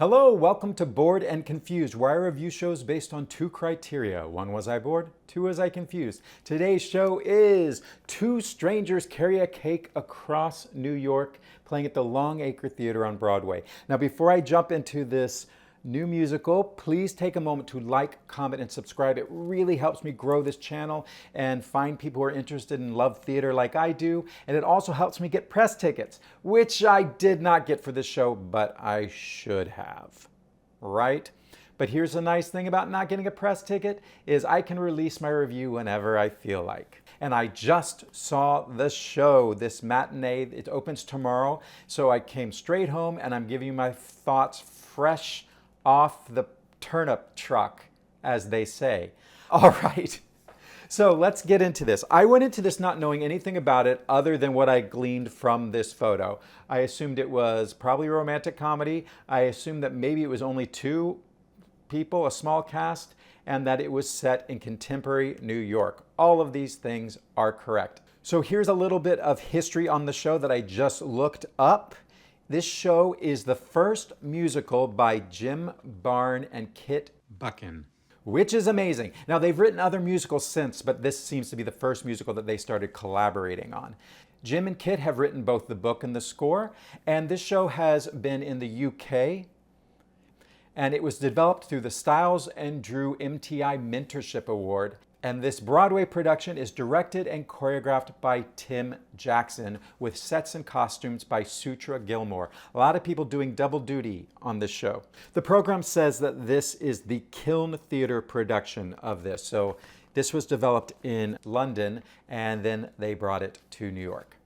Hello, welcome to Bored and Confused, where I review shows based on two criteria. One, was I bored? Two, was I confused? Today's show is Two Strangers Carry a Cake Across New York, playing at the Longacre Theater on Broadway. Now, before I jump into this new musical, please take a moment to like, comment, and subscribe. It really helps me grow this channel and find people who are interested in love theater like I do. And it also helps me get press tickets, which I did not get for this show, but I should have, right? But here's the nice thing about not getting a press ticket is I can release my review whenever I feel like. And I just saw the show, this matinee. It opens tomorrow, so I came straight home and I'm giving you my thoughts fresh off the turnip truck, as they say. All right, so let's get into this. I went into this not knowing anything about it other than what I gleaned from this photo. I assumed it was probably a romantic comedy. I assumed that maybe it was only two people, a small cast, and that it was set in contemporary New York. All of these things are correct. So here's a little bit of history on the show that I just looked up. This show is the first musical by Jim Barne and Kit Buchan, which is amazing. Now, they've written other musicals since, but this seems to be the first musical that they started collaborating on. Jim and Kit have written both the book and the score, and this show has been in the UK, and it was developed through the Stiles and Drew MTI Mentorship Award. And this Broadway production is directed and choreographed by Tim Jackson with sets and costumes by Sutra Gilmore. A lot of people doing double duty on this show. The program says that this is the Kiln Theater production of this. So this was developed in London and then they brought it to New York.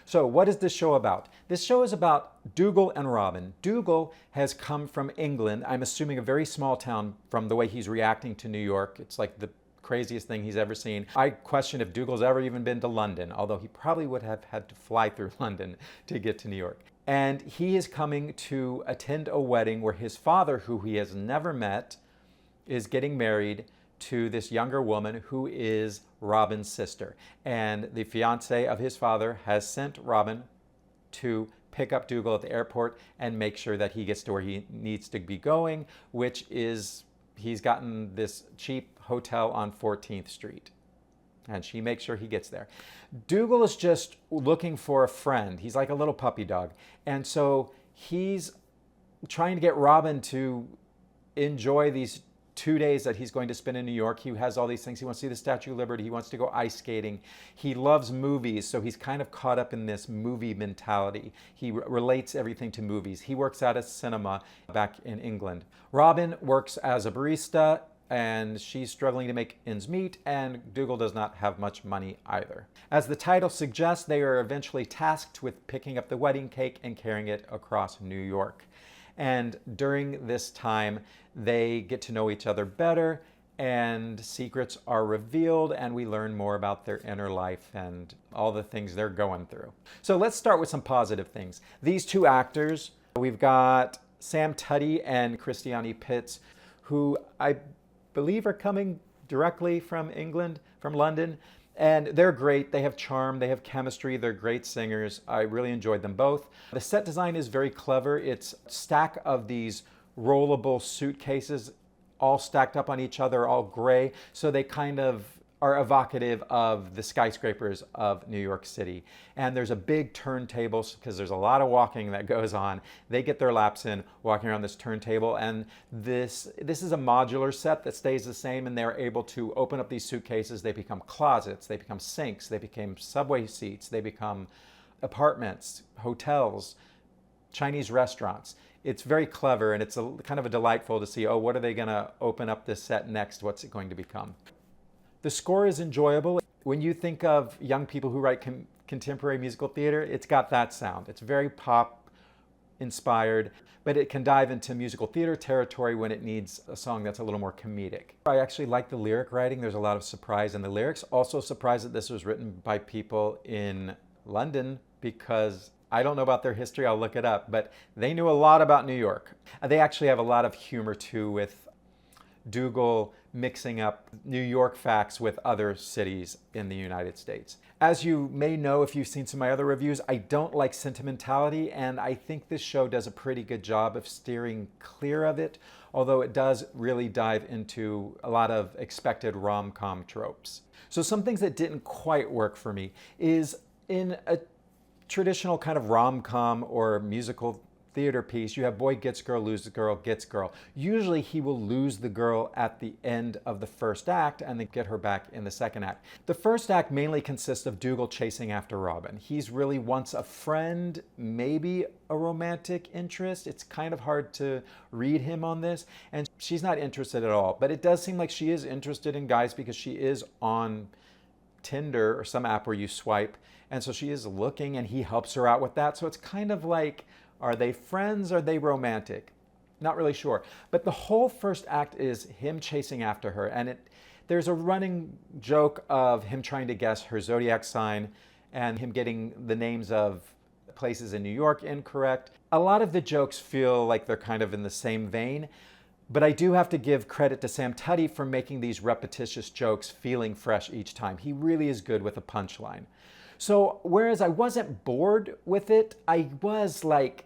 So what is this show about? This show is about Dougal and Robin. Dougal has come from England, I'm assuming a very small town from the way he's reacting to New York. It's like the craziest thing he's ever seen. I question if Dougal's ever even been to London, although he probably would have had to fly through London to get to New York. And he is coming to attend a wedding where his father, who he has never met, is getting married to this younger woman who is Robin's sister. And the fiance of his father has sent Robin to pick up Dougal at the airport and make sure that he gets to where he needs to be going, which is he's gotten this cheap hotel on 14th Street. And she makes sure he gets there. Dougal is just looking for a friend. He's like a little puppy dog. And so he's trying to get Robin to enjoy these 2 days that he's going to spend in New York. He has all these things. He wants to see the Statue of Liberty. He wants to go ice skating. He loves movies, so he's kind of caught up in this movie mentality. He relates everything to movies. He works at a cinema back in England. Robin works as a barista, and she's struggling to make ends meet, and Dougal does not have much money either. As the title suggests, they are eventually tasked with picking up the wedding cake and carrying it across New York. And during this time, they get to know each other better, and secrets are revealed, and we learn more about their inner life and all the things they're going through. So let's start with some positive things. These two actors, we've got Sam Tutty and Christiani Pitts, who I believe are coming directly from England, from London. And they're great. They have charm, they have chemistry, they're great singers. I really enjoyed them both. The set design is very clever. It's a stack of these rollable suitcases all stacked up on each other, all gray. So they kind of are evocative of the skyscrapers of New York City. And there's a big turntable because there's a lot of walking that goes on. They get their laps in walking around this turntable, and this is a modular set that stays the same, and they're able to open up these suitcases. They become closets, they become sinks, they become subway seats, they become apartments, hotels, Chinese restaurants. It's very clever, and it's kind of a delightful to see, oh, what are they gonna open up this set next? What's it going to become? The score is enjoyable. When you think of young people who write contemporary musical theater, it's got that sound. It's very pop inspired, but it can dive into musical theater territory when it needs a song that's a little more comedic. I actually like the lyric writing. There's a lot of surprise in the lyrics. Also surprised that this was written by people in London, because I don't know about their history, I'll look it up, but they knew a lot about New York. They actually have a lot of humor too with Dougal mixing up New York facts with other cities in the United States. As you may know if you've seen some of my other reviews, I don't like sentimentality, and I think this show does a pretty good job of steering clear of it, although it does really dive into a lot of expected rom-com tropes. So some things that didn't quite work for me is in a traditional kind of rom-com or musical theater piece, you have boy gets girl, loses girl, gets girl. Usually he will lose the girl at the end of the first act and then get her back in the second act. The first act mainly consists of Dougal chasing after Robin. He's really wants a friend, maybe a romantic interest. It's kind of hard to read him on this, and she's not interested at all. But it does seem like she is interested in guys because she is on Tinder or some app where you swipe, and so she is looking and he helps her out with that. So it's kind of like, are they friends? Are they romantic? Not really sure. But the whole first act is him chasing after her. And there's a running joke of him trying to guess her zodiac sign and him getting the names of places in New York incorrect. A lot of the jokes feel like they're kind of in the same vein. But I do have to give credit to Sam Tutty for making these repetitious jokes feeling fresh each time. He really is good with a punchline. So whereas I wasn't bored with it, I was like,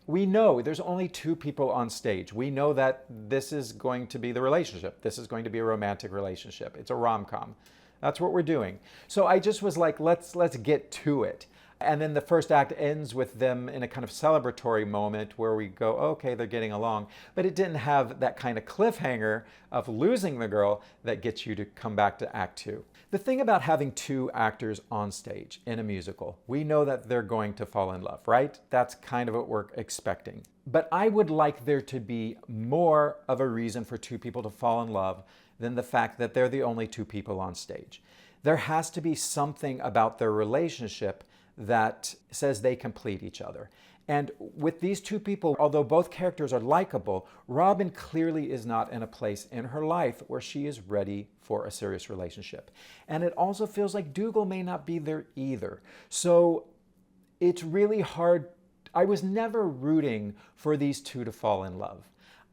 we know there's only two people on stage. We know that this is going to be the relationship. This is going to be a romantic relationship. It's a rom-com. That's what we're doing. So I just was like, let's get to it. And then the first act ends with them in a kind of celebratory moment where we go, okay, they're getting along. But it didn't have that kind of cliffhanger of losing the girl that gets you to come back to act two. The thing about having two actors on stage in a musical, we know that they're going to fall in love, right? That's kind of what we're expecting. But I would like there to be more of a reason for two people to fall in love than the fact that they're the only two people on stage. There has to be something about their relationship that says they complete each other. And with these two people, although both characters are likable, Robin clearly is not in a place in her life where she is ready for a serious relationship. And it also feels like Dougal may not be there either. So it's really hard. I was never rooting for these two to fall in love.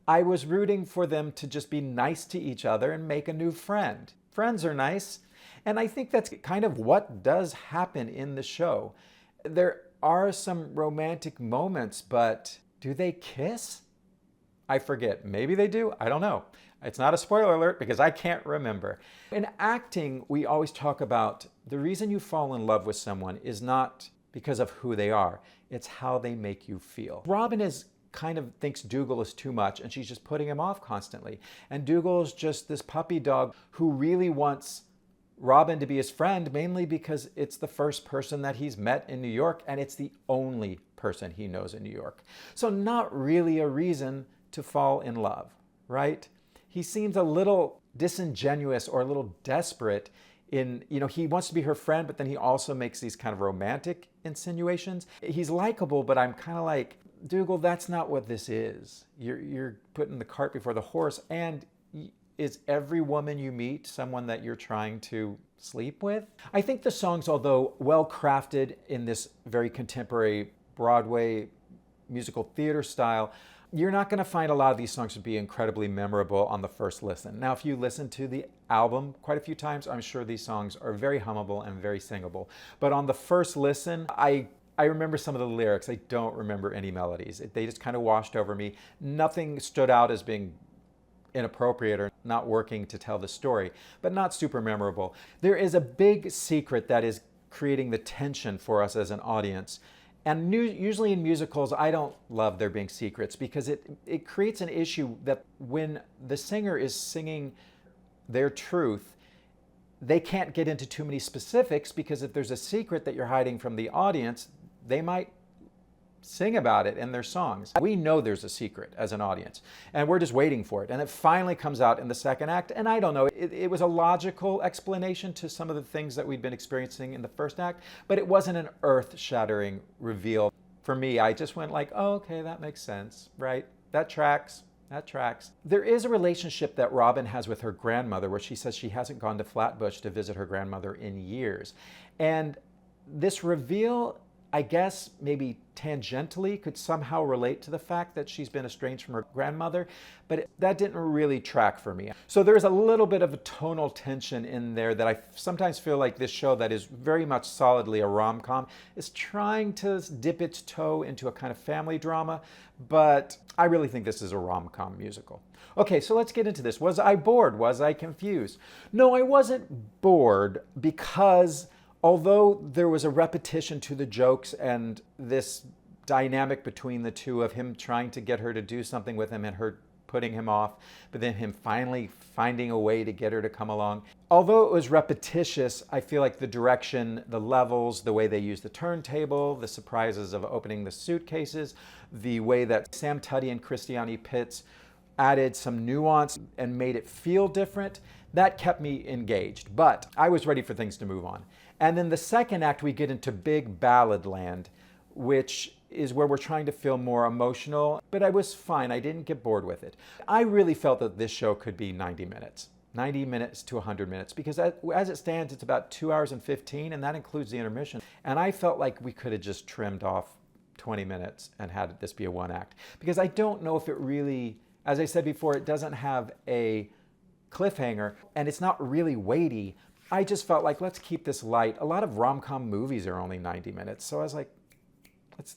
I was rooting for them to just be nice to each other and make a new friend. Friends are nice. And I think that's kind of what does happen in the show. There are some romantic moments, but do they kiss? I forget. Maybe they do. I don't know. It's not a spoiler alert because I can't remember. In acting, we always talk about the reason you fall in love with someone is not because of who they are. It's how they make you feel. Robin kind of thinks Dougal is too much and she's just putting him off constantly. And Dougal is just this puppy dog who really wants Robin to be his friend, mainly because it's the first person that he's met in New York and it's the only person he knows in New York. So not really a reason to fall in love, right? He seems a little disingenuous or a little desperate in, he wants to be her friend, but then he also makes these kind of romantic insinuations. He's likable, but I'm kind of like, Dougal, that's not what this is. You're putting the cart before the horse, and is every woman you meet someone that you're trying to sleep with? I think the songs, although well crafted in this very contemporary Broadway musical theater style, you're not going to find a lot of these songs to be incredibly memorable on the first listen. Now, if you listen to the album quite a few times, I'm sure these songs are very hummable and very singable. But on the first listen, I remember some of the lyrics. I don't remember any melodies. They just kind of washed over me. Nothing stood out as being inappropriate or not working to tell the story, but not super memorable. There is a big secret that is creating the tension for us as an audience. And usually in musicals, I don't love there being secrets because it creates an issue that when the singer is singing their truth, they can't get into too many specifics because if there's a secret that you're hiding from the audience, they might sing about it in their songs. We know there's a secret as an audience, and we're just waiting for it. And it finally comes out in the second act, and I don't know, it was a logical explanation to some of the things that we'd been experiencing in the first act, but it wasn't an earth-shattering reveal. For me, I just went like, oh, okay, that makes sense, right? That tracks. That tracks. There is a relationship that Robin has with her grandmother where she says she hasn't gone to Flatbush to visit her grandmother in years. And this reveal, I guess maybe tangentially could somehow relate to the fact that she's been estranged from her grandmother, but that didn't really track for me. So there's a little bit of a tonal tension in there that I sometimes feel like this show that is very much solidly a rom-com is trying to dip its toe into a kind of family drama, but I really think this is a rom-com musical. Okay, so let's get into this. Was I bored? Was I confused? No, I wasn't bored because although there was a repetition to the jokes and this dynamic between the two of him trying to get her to do something with him and her putting him off, but then him finally finding a way to get her to come along. Although it was repetitious, I feel like the direction, the levels, the way they use the turntable, the surprises of opening the suitcases, the way that Sam Tutty and Christiani Pitts added some nuance and made it feel different, that kept me engaged. But I was ready for things to move on. And then the second act, we get into big ballad land, which is where we're trying to feel more emotional, but I was fine. I didn't get bored with it. I really felt that this show could be 90 minutes. 90 minutes to 100 minutes, because as it stands, it's about 2 hours and 15, and that includes the intermission. And I felt like we could have just trimmed off 20 minutes and had this be a one act, because I don't know if it really, as I said before, it doesn't have a cliffhanger, and it's not really weighty. I just felt like, let's keep this light. A lot of rom-com movies are only 90 minutes, so I was like,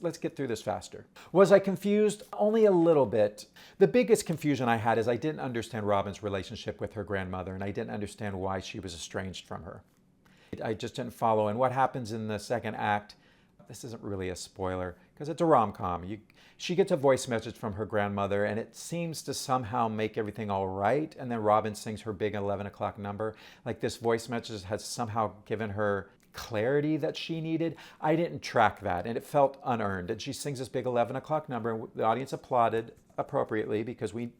let's get through this faster. Was I confused? Only a little bit. The biggest confusion I had is I didn't understand Robin's relationship with her grandmother, and I didn't understand why she was estranged from her. I just didn't follow. And what happens in the second act, this isn't really a spoiler, because it's a rom-com. She gets a voice message from her grandmother, and it seems to somehow make everything all right. And then Robin sings her big 11 o'clock number. Like this voice message has somehow given her clarity that she needed. I didn't track that, and it felt unearned. And she sings this big 11 o'clock number, and the audience applauded appropriately because we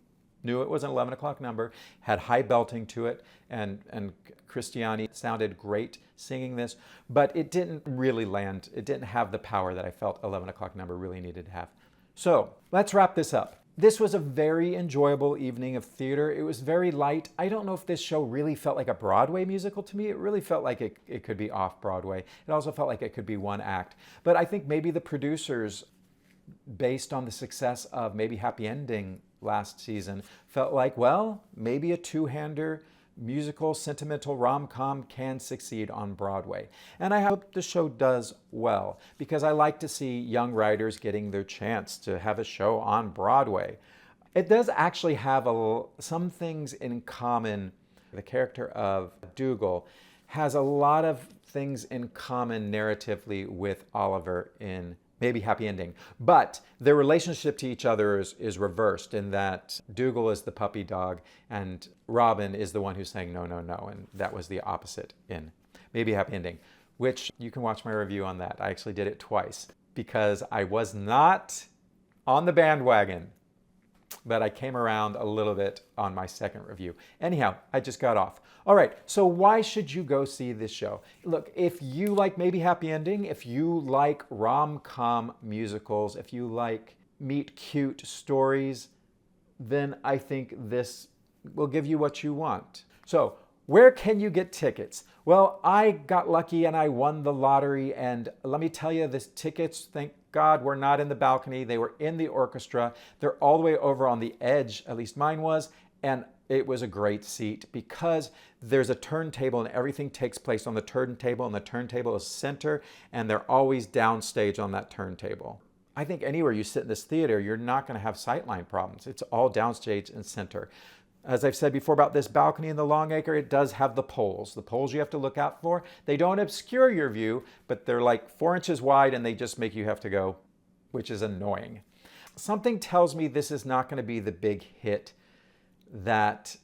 knew it was an 11 o'clock number, had high belting to it, and Christiani sounded great singing this, but it didn't really land. It didn't have the power that I felt 11 o'clock number really needed to have. So let's wrap this up. This was a very enjoyable evening of theater. It was very light. I don't know if this show really felt like a Broadway musical to me. It really felt like it could be off Broadway. It also felt like it could be one act. But I think maybe the producers, based on the success of maybe Happy Ending last season, felt like, well, maybe a two-hander musical, sentimental rom-com can succeed on Broadway. And I hope the show does well, because I like to see young writers getting their chance to have a show on Broadway. It does actually have some things in common. The character of Dougal has a lot of things in common narratively with Oliver in maybe Happy Ending. But their relationship to each other is reversed in that Dougal is the puppy dog and Robin is the one who's saying no, no, no. And that was the opposite in maybe Happy Ending, which you can watch my review on that. I actually did it twice because I was not on the bandwagon, but I came around a little bit on my second review. Anyhow, I just got off. All right, so why should you go see this show? Look, if you like maybe Happy Ending, if you like rom-com musicals, if you like meet-cute stories, then I think this will give you what you want. So, where can you get tickets? Well, I got lucky and I won the lottery, and let me tell you, the tickets, thank God, were not in the balcony. They were in the orchestra. They're all the way over on the edge, at least mine was, and it was a great seat because there's a turntable and everything takes place on the turntable, and the turntable is center, and they're always downstage on that turntable. I think anywhere you sit in this theater, you're not going to have sightline problems. It's all downstage and center. As I've said before about this balcony in the Longacre, it does have the poles. The poles you have to look out for. They don't obscure your view, but they're like 4 inches wide and they just make you have to go, which is annoying. Something tells me this is not going to be the big hit that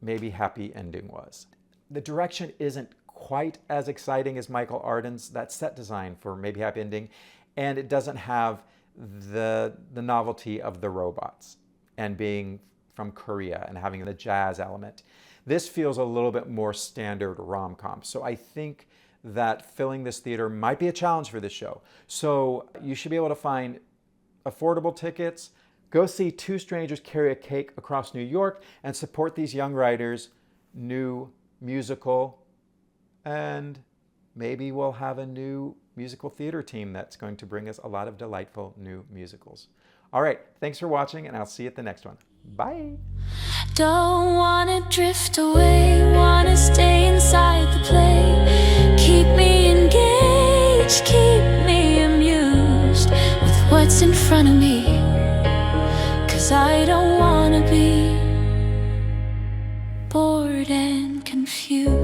maybe Happy Ending was. The direction isn't quite as exciting as Michael Arden's, that set design for maybe Happy Ending, and it doesn't have the novelty of the robots and being from Korea and having the jazz element. This feels a little bit more standard rom-com. So I think that filling this theater might be a challenge for this show. So you should be able to find affordable tickets. Go see Two Strangers Carry a Cake Across New York and support these young writers' new musical. And maybe we'll have a new musical theater team that's going to bring us a lot of delightful new musicals. All right, thanks for watching, and I'll see you at the next one. Bye. Don't wanna drift away, wanna stay inside the play. Keep me engaged, keep me amused with what's in front of me, 'cause I don't wanna be bored and confused.